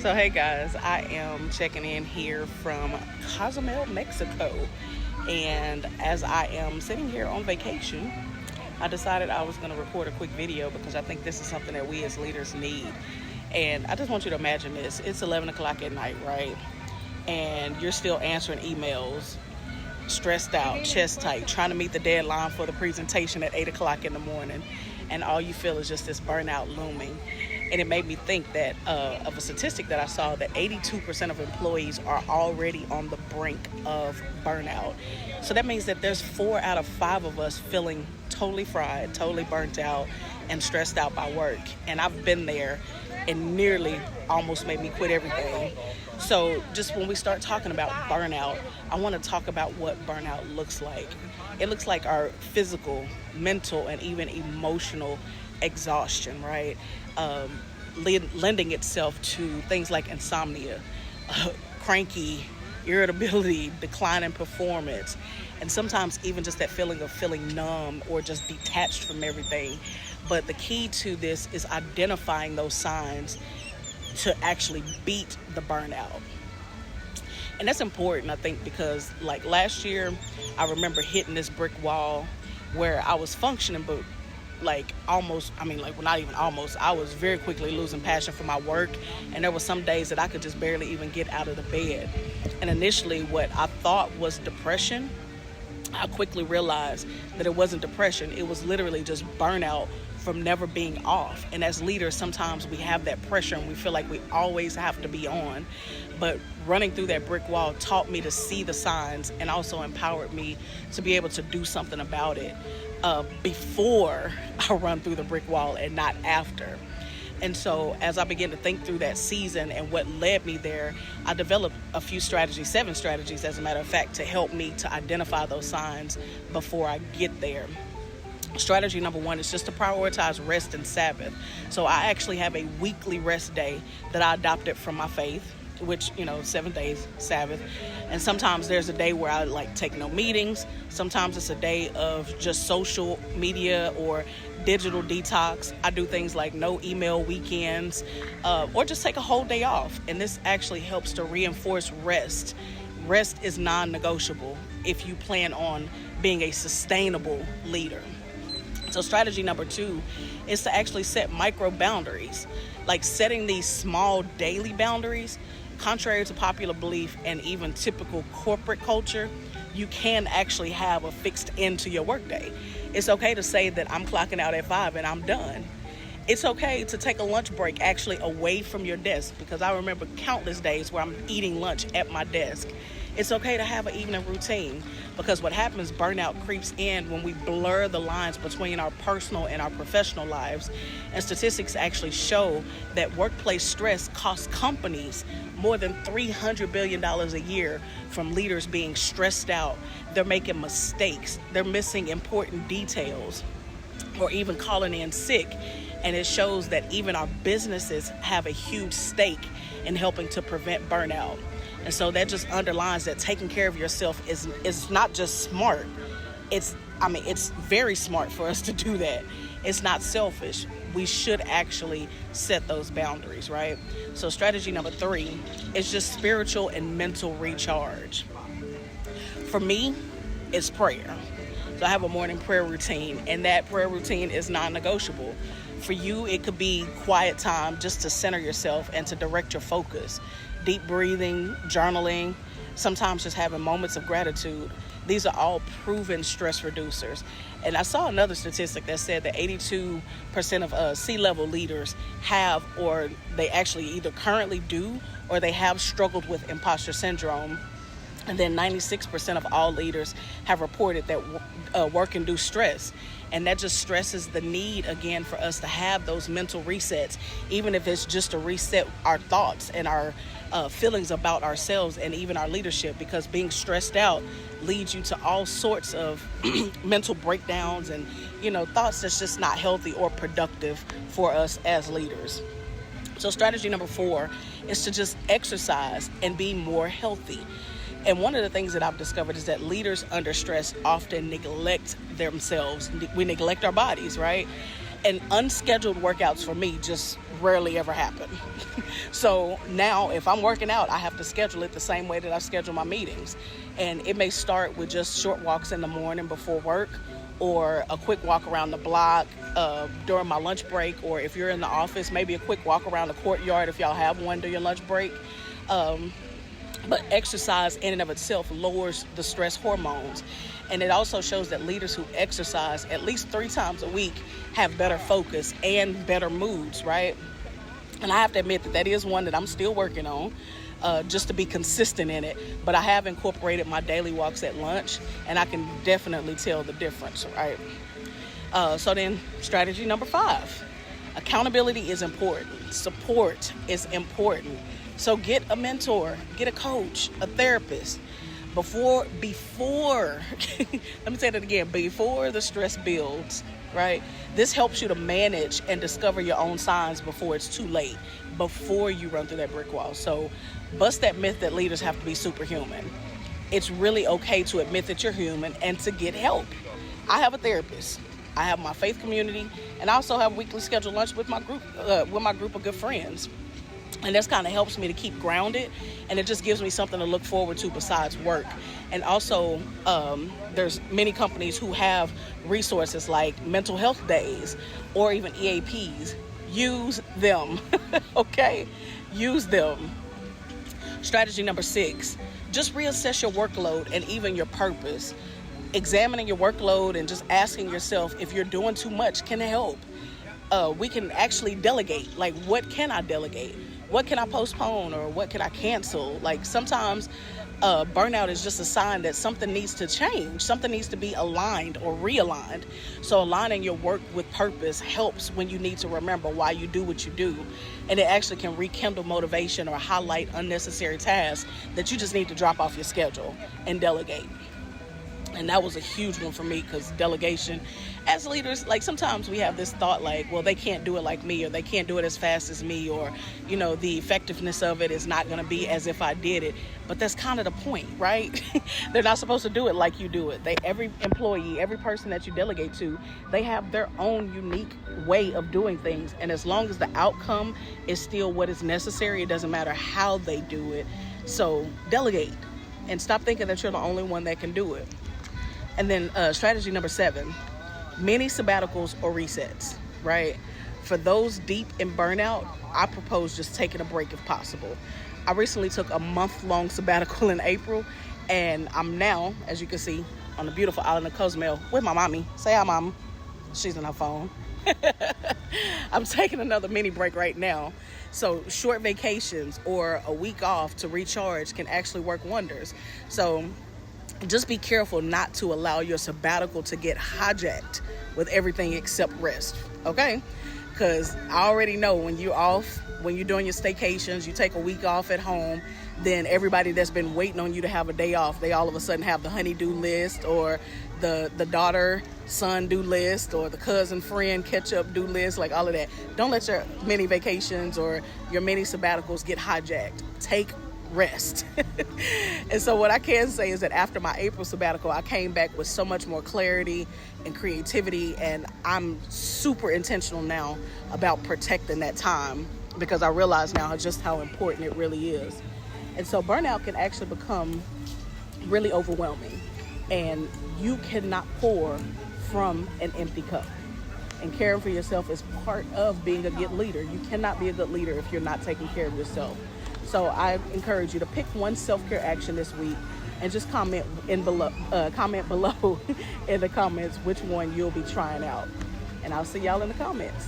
So, hey guys, I am checking in here from Cozumel, Mexico. And as I am sitting here on vacation, I decided I was going to record a quick video because I think this is something that we as leaders need. And I just want you to imagine this. It's 11 o'clock at night, right? And you're still answering emails, stressed out, chest tight, trying to meet the deadline for the presentation at 8 o'clock in the morning. And all you feel is just this burnout looming. And it made me think that of a statistic that I saw that 82% of employees are already on the brink of burnout. So that means that there's 4 out of 5 of us feeling totally fried, totally burnt out, and stressed out by work. And I've been there and nearly almost made me quit everything. So just when we start talking about burnout, I want to talk about what burnout looks like. It looks like our physical, mental, and even emotional exhaustion, right? Lending itself to things like insomnia, cranky, irritability, decline in performance, and sometimes even just that feeling of feeling numb or just detached from everything. But the key to this is identifying those signs to actually beat the burnout. And that's important, I think, because like last year, I remember hitting this brick wall where I was functioning, but I was very quickly losing passion for my work. And there were some days that I could just barely even get out of the bed. And initially what I thought was depression, I quickly realized that it wasn't depression. It was literally just burnout from never being off. And as leaders, sometimes we have that pressure and we feel like we always have to be on. But running through that brick wall taught me to see the signs and also empowered me to be able to do something about it before I run through the brick wall and not after. And so as I began to think through that season and what led me there, I developed a few strategies, 7 strategies, as a matter of fact, to help me to identify those signs before I get there. Strategy number 1 is just to prioritize rest and Sabbath. So I actually have a weekly rest day that I adopted from my faith, which, 7 days, Sabbath. And sometimes there's a day where I take no meetings. Sometimes it's a day of just social media or digital detox. I do things like no email weekends, or just take a whole day off. And this actually helps to reinforce rest. Rest is non-negotiable if you plan on being a sustainable leader. So strategy number 2 is to actually set micro boundaries, like setting these small daily boundaries. Contrary to popular belief and even typical corporate culture, you can actually have a fixed end to your workday. It's okay to say that I'm clocking out at 5 and I'm done. It's okay to take a lunch break actually away from your desk, because I remember countless days where I'm eating lunch at my desk. It's okay to have an evening routine, because what happens, burnout creeps in when we blur the lines between our personal and our professional lives. And statistics actually show that workplace stress costs companies more than $300 billion a year from leaders being stressed out. They're making mistakes. They're missing important details, or even calling in sick. And it shows that even our businesses have a huge stake in helping to prevent burnout. And so that just underlines that taking care of yourself is not just smart. It's very smart for us to do that. It's not selfish. We should actually set those boundaries, right? So strategy number 3 is just spiritual and mental recharge. For me, it's prayer. So I have a morning prayer routine, and that prayer routine is non-negotiable. For you, it could be quiet time just to center yourself and to direct your focus. Deep breathing, journaling, sometimes just having moments of gratitude. These are all proven stress reducers. And I saw another statistic that said that 82% of C-level leaders have, or they actually either currently do, or they have struggled with imposter syndrome. And then 96% of all leaders have reported that work-induced stress. And that just stresses the need, again, for us to have those mental resets, even if it's just to reset our thoughts and our feelings about ourselves and even our leadership, because being stressed out leads you to all sorts of mental breakdowns and, thoughts that's just not healthy or productive for us as leaders. So strategy number 4 is to just exercise and be more healthy. And one of the things that I've discovered is that leaders under stress often neglect themselves. We neglect our bodies, right? And unscheduled workouts for me just rarely ever happen. So now if I'm working out, I have to schedule it the same way that I schedule my meetings. And it may start with just short walks in the morning before work, or a quick walk around the block during my lunch break, or if you're in the office, maybe a quick walk around the courtyard if y'all have one during your lunch break. But exercise in and of itself lowers the stress hormones. And it also shows that leaders who exercise at least 3 times a week have better focus and better moods, right? And I have to admit that that is one that I'm still working on, just to be consistent in it. But I have incorporated my daily walks at lunch, and I can definitely tell the difference, right? So then strategy number 5, accountability is important. Support is important. So get a mentor, get a coach, a therapist. Before, let me say that again, before the stress builds, right? This helps you to manage and discover your own signs before it's too late, before you run through that brick wall. So bust that myth that leaders have to be superhuman. It's really okay to admit that you're human and to get help. I have a therapist. I have my faith community, and I also have weekly scheduled lunch with my group of good friends. And this kind of helps me to keep grounded, and it just gives me something to look forward to besides work. And also, there's many companies who have resources like mental health days or even EAPs. Use them, okay? Use them. Strategy number 6, just reassess your workload and even your purpose. Examining your workload and just asking yourself if you're doing too much can help. We can actually delegate. Like, what can I delegate? What can I postpone, or what can I cancel? Like, sometimes burnout is just a sign that something needs to change. Something needs to be aligned or realigned. So aligning your work with purpose helps when you need to remember why you do what you do. And it actually can rekindle motivation or highlight unnecessary tasks that you just need to drop off your schedule and delegate. And that was a huge one for me, because delegation, as leaders, like, sometimes we have this thought like, well, they can't do it like me, or they can't do it as fast as me, or, you know, the effectiveness of it is not going to be as if I did it. But that's kind of the point, right? They're not supposed to do it like you do it. Every employee, every person that you delegate to, they have their own unique way of doing things. And as long as the outcome is still what is necessary, it doesn't matter how they do it. So delegate and stop thinking that you're the only one that can do it. And then strategy number 7, mini sabbaticals or resets, right? For those deep in burnout, I propose just taking a break if possible. I recently took a month-long sabbatical in April, and I'm now, as you can see, on the beautiful island of Cozumel with my mommy. Say hi, mama. She's on her phone. I'm taking another mini break right now. So short vacations or a week off to recharge can actually work wonders. So just be careful not to allow your sabbatical to get hijacked with everything except rest, okay? Because I already know when you're off, when you're doing your staycations, you take a week off at home, then everybody that's been waiting on you to have a day off, they all of a sudden have the honey-do list, or the daughter-son do list, or the cousin-friend catch-up do list, like all of that. Don't let your mini vacations or your mini sabbaticals get hijacked. Take rest. And so what I can say is that after my April sabbatical, I came back with so much more clarity and creativity, and I'm super intentional now about protecting that time, because I realize now just how important it really is. And so burnout can actually become really overwhelming, and you cannot pour from an empty cup. And caring for yourself is part of being a good leader. You cannot be a good leader if you're not taking care of yourself. So I encourage you to pick one self-care action this week, and just comment below in the comments which one you'll be trying out. And I'll see y'all in the comments.